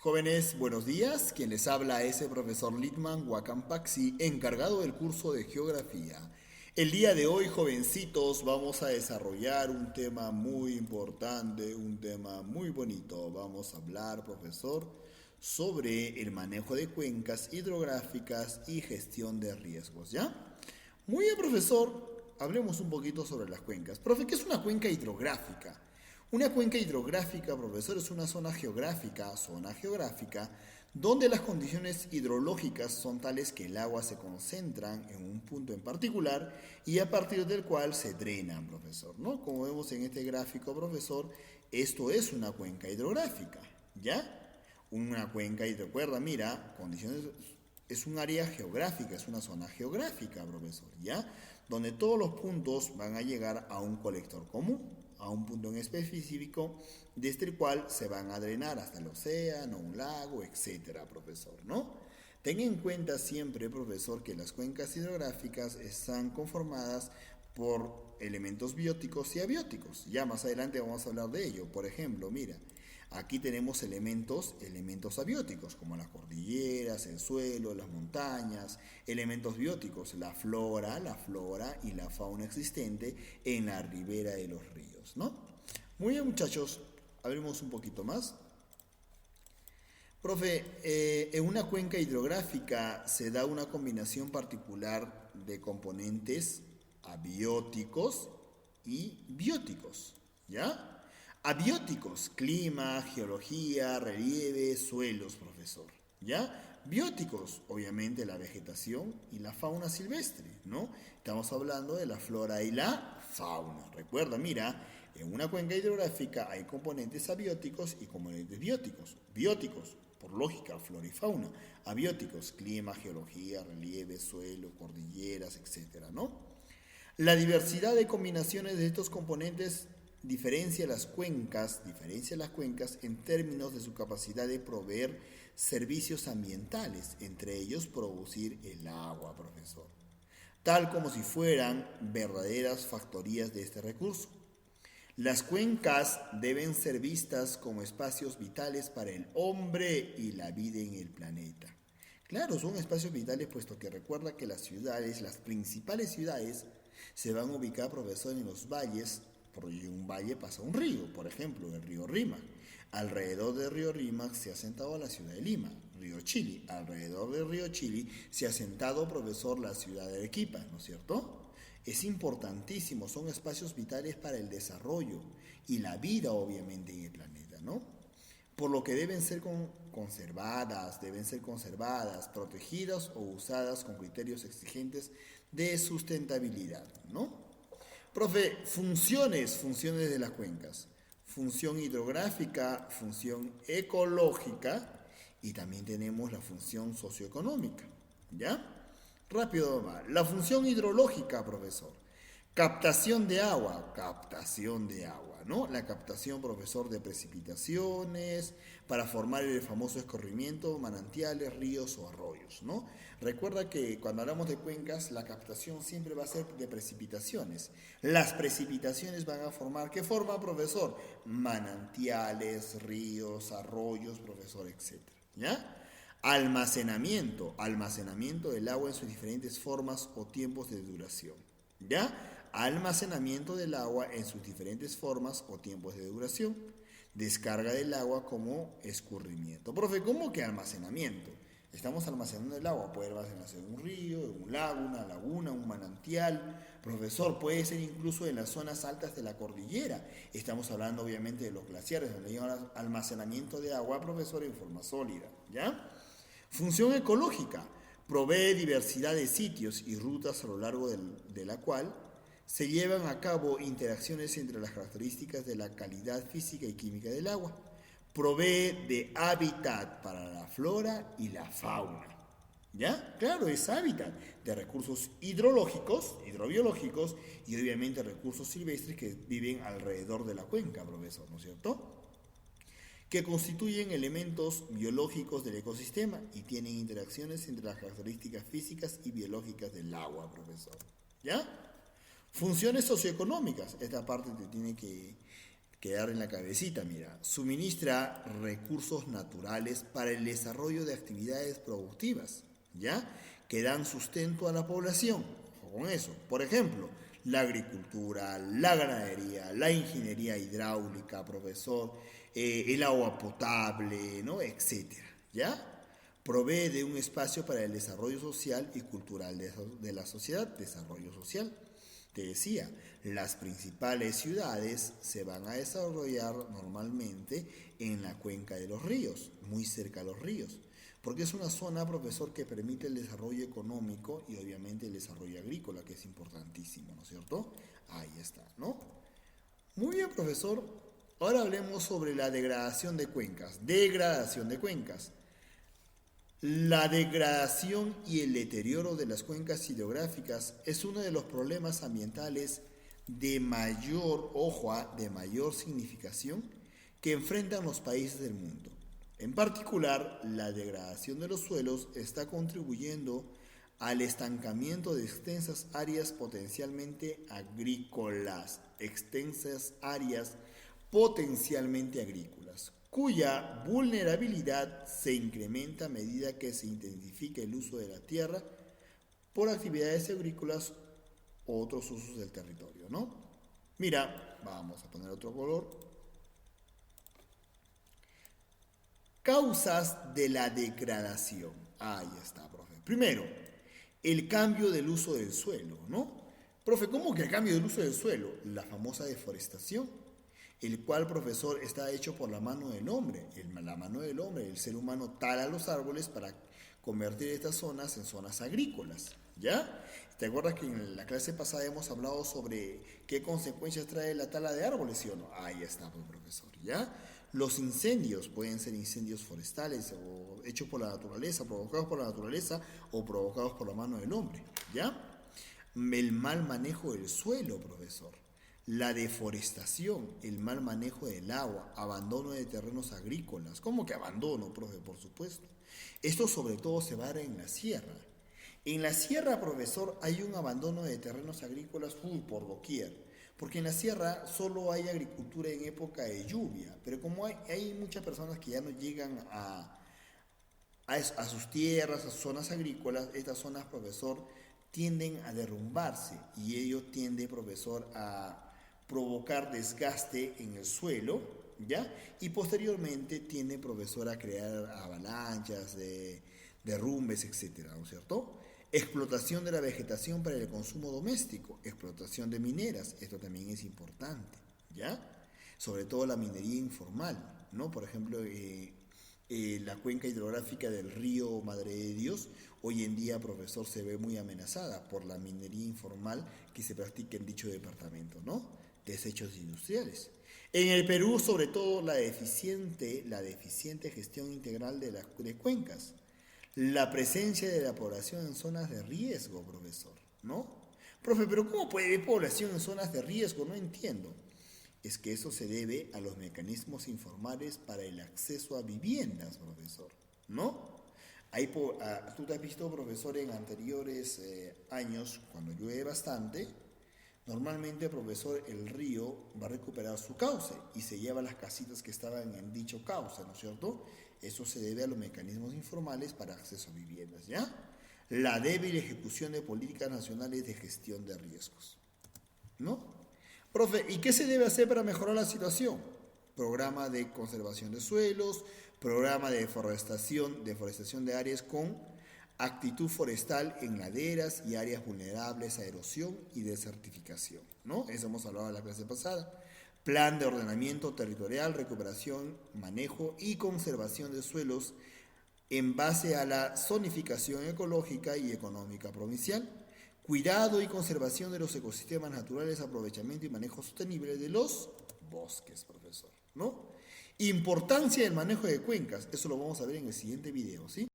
Jóvenes, buenos días. Quien les habla es el profesor Litman Wakampaxi, encargado del curso de Geografía. El día de hoy, jovencitos, vamos a desarrollar un tema muy importante, un tema muy bonito. Vamos a hablar, profesor, sobre el manejo de cuencas hidrográficas y gestión de riesgos, ¿ya? Muy bien, profesor. Hablemos un poquito sobre las cuencas. Profe, ¿qué es una cuenca hidrográfica? Una cuenca hidrográfica, profesor, es una zona geográfica, donde las condiciones hidrológicas son tales que el agua se concentra en un punto en particular y a partir del cual se drenan, profesor, ¿no? Como vemos en este gráfico, profesor, esto es una cuenca hidrográfica, ¿ya? Una cuenca, y recuerda, mira, condiciones, es un área geográfica, es una zona geográfica, profesor, ¿ya? Donde todos los puntos van a llegar a un colector común, a un punto en específico, desde el cual se van a drenar hasta el océano, un lago, etcétera, profesor, ¿no? Ten en cuenta siempre, profesor, que las cuencas hidrográficas están conformadas por elementos bióticos y abióticos. Ya más adelante vamos a hablar de ello. Por ejemplo, mira, aquí tenemos elementos abióticos, como las cordilleras, el suelo, las montañas, elementos bióticos, la flora y la fauna existente en la ribera de los ríos, ¿no? Muy bien, muchachos, abrimos un poquito más. Profe, en una cuenca hidrográfica se da una combinación particular de componentes abióticos y bióticos, ¿ya? Abióticos, clima, geología, relieve, suelos, profesor, ¿ya? Bióticos, obviamente la vegetación y la fauna silvestre, ¿no? Estamos hablando de la flora y la fauna. Recuerda, mira, en una cuenca hidrográfica hay componentes abióticos y componentes bióticos. Bióticos, por lógica, flora y fauna. Abióticos, clima, geología, relieve, suelo, cordilleras, etcétera, ¿no? La diversidad de combinaciones de estos componentes diferencia las cuencas en términos de su capacidad de proveer servicios ambientales, entre ellos producir el agua, profesor, tal como si fueran verdaderas factorías de este recurso. Las cuencas deben ser vistas como espacios vitales para el hombre y la vida en el planeta. Claro, son espacios vitales puesto que recuerda que las ciudades, las principales ciudades, se van a ubicar, profesor, en los valles, porque un valle pasa un río, por ejemplo, el río Rímac. Alrededor del río Rímac se ha asentado la ciudad de Lima, río Chili. Alrededor del río Chili se ha asentado, profesor, la ciudad de Arequipa, ¿no es cierto? Es importantísimo, son espacios vitales para el desarrollo y la vida, obviamente, en el planeta, ¿no? Por lo que deben ser conservadas, protegidas o usadas con criterios exigentes de sustentabilidad, ¿no? Profe, funciones de las cuencas. Función hidrográfica, función ecológica y también tenemos la función socioeconómica, ¿ya? Rápido nomás. La función hidrológica, profesor. Captación de agua, ¿no? La captación, profesor, de precipitaciones para formar el famoso escorrimiento, manantiales, ríos o arroyos, ¿no? Recuerda que cuando hablamos de cuencas, la captación siempre va a ser de precipitaciones. Las precipitaciones van a formar, ¿qué forma, profesor? Manantiales, ríos, arroyos, profesor, etcétera, ¿ya? Almacenamiento del agua en sus diferentes formas o tiempos de duración, ¿ya? Almacenamiento del agua en sus diferentes formas o tiempos de duración. Descarga del agua como escurrimiento. Profe, ¿cómo que almacenamiento? Estamos almacenando el agua, puede almacenarse en un río, en un lago, una laguna, un manantial. Profesor, puede ser incluso en las zonas altas de la cordillera. Estamos hablando obviamente de los glaciares, donde hay un almacenamiento de agua, profesor, en forma sólida, ¿ya? Función ecológica. Provee diversidad de sitios y rutas a lo largo de la cual se llevan a cabo interacciones entre las características de la calidad física y química del agua. Provee de hábitat para la flora y la fauna. ¿Ya? Claro, es hábitat de recursos hidrológicos, hidrobiológicos y obviamente recursos silvestres que viven alrededor de la cuenca, profesor, ¿no es cierto? Que constituyen elementos biológicos del ecosistema y tienen interacciones entre las características físicas y biológicas del agua, profesor. ¿Ya? Funciones socioeconómicas. Esta parte te tiene que quedar en la cabecita, mira, suministra recursos naturales para el desarrollo de actividades productivas, ¿ya? Que dan sustento a la población. Ojo con eso. Por ejemplo, la agricultura, la ganadería, la ingeniería hidráulica, profesor, el agua potable, ¿no? Etcétera, ¿ya? Provee de un espacio para el desarrollo social y cultural de la sociedad, desarrollo social. Te decía, las principales ciudades se van a desarrollar normalmente en la cuenca de los ríos, muy cerca de los ríos, porque es una zona, profesor, que permite el desarrollo económico y obviamente el desarrollo agrícola, que es importantísimo, ¿no es cierto? Ahí está, ¿no? Muy bien, profesor. Ahora hablemos sobre la degradación de cuencas. Degradación de cuencas. La degradación y el deterioro de las cuencas hidrográficas es uno de los problemas ambientales de mayor, de mayor significación que enfrentan los países del mundo. En particular, la degradación de los suelos está contribuyendo al estancamiento de extensas áreas potencialmente agrícolas, cuya vulnerabilidad se incrementa a medida que se intensifica el uso de la tierra por actividades agrícolas o otros usos del territorio, ¿no? Mira, vamos a poner otro color. Causas de la degradación. Ahí está, profe. Primero, el cambio del uso del suelo, ¿no? Profe, ¿cómo que el cambio del uso del suelo? La famosa deforestación, el cual, profesor, está hecho por la mano del hombre. La mano del hombre, el ser humano tala los árboles para convertir estas zonas en zonas agrícolas, ¿ya? ¿Te acuerdas que en la clase pasada hemos hablado sobre qué consecuencias trae la tala de árboles, sí o no? Ahí está, profesor, ¿ya? Los incendios pueden ser incendios forestales o hechos por la naturaleza, provocados por la naturaleza o provocados por la mano del hombre, ¿ya? El mal manejo del suelo, profesor. La deforestación, el mal manejo del agua, abandono de terrenos agrícolas. ¿Cómo que abandono, profe? Por supuesto. Esto sobre todo se va a dar en la sierra. En la sierra, profesor, hay un abandono de terrenos agrícolas por doquier. Porque en la sierra solo hay agricultura en época de lluvia. Pero como hay muchas personas que ya no llegan a sus tierras, a sus zonas agrícolas, estas zonas, profesor, tienden a derrumbarse. Y ello tiende, profesor, a provocar desgaste en el suelo, ¿ya? Y posteriormente tiende, profesor, a crear avalanchas, derrumbes, etcétera, ¿no es cierto? Explotación de la vegetación para el consumo doméstico, explotación de mineras, esto también es importante, ¿ya? Sobre todo la minería informal, ¿no? Por ejemplo, la cuenca hidrográfica del río Madre de Dios, hoy en día, profesor, se ve muy amenazada por la minería informal que se practica en dicho departamento, ¿no? Desechos industriales. En el Perú, sobre todo, la deficiente gestión integral de cuencas. La presencia de la población en zonas de riesgo, profesor, ¿no? Profe, pero ¿cómo puede haber población en zonas de riesgo? No entiendo. Es que eso se debe a los mecanismos informales para el acceso a viviendas, profesor, ¿no? Tú te has visto, profesor, en anteriores años, cuando llueve bastante, normalmente, profesor, el río va a recuperar su cauce y se lleva las casitas que estaban en dicho cauce, ¿no es cierto? Eso se debe a los mecanismos informales para acceso a viviendas, ¿ya? La débil ejecución de políticas nacionales de gestión de riesgos, ¿no? Profe, ¿y qué se debe hacer para mejorar la situación? Programa de conservación de suelos, programa de deforestación de áreas con actitud forestal en laderas y áreas vulnerables a erosión y desertificación, ¿no? Eso hemos hablado en la clase pasada. Plan de ordenamiento territorial, recuperación, manejo y conservación de suelos en base a la zonificación ecológica y económica provincial. Cuidado y conservación de los ecosistemas naturales, aprovechamiento y manejo sostenible de los bosques, profesor, ¿no? Importancia del manejo de cuencas, eso lo vamos a ver en el siguiente video, ¿sí?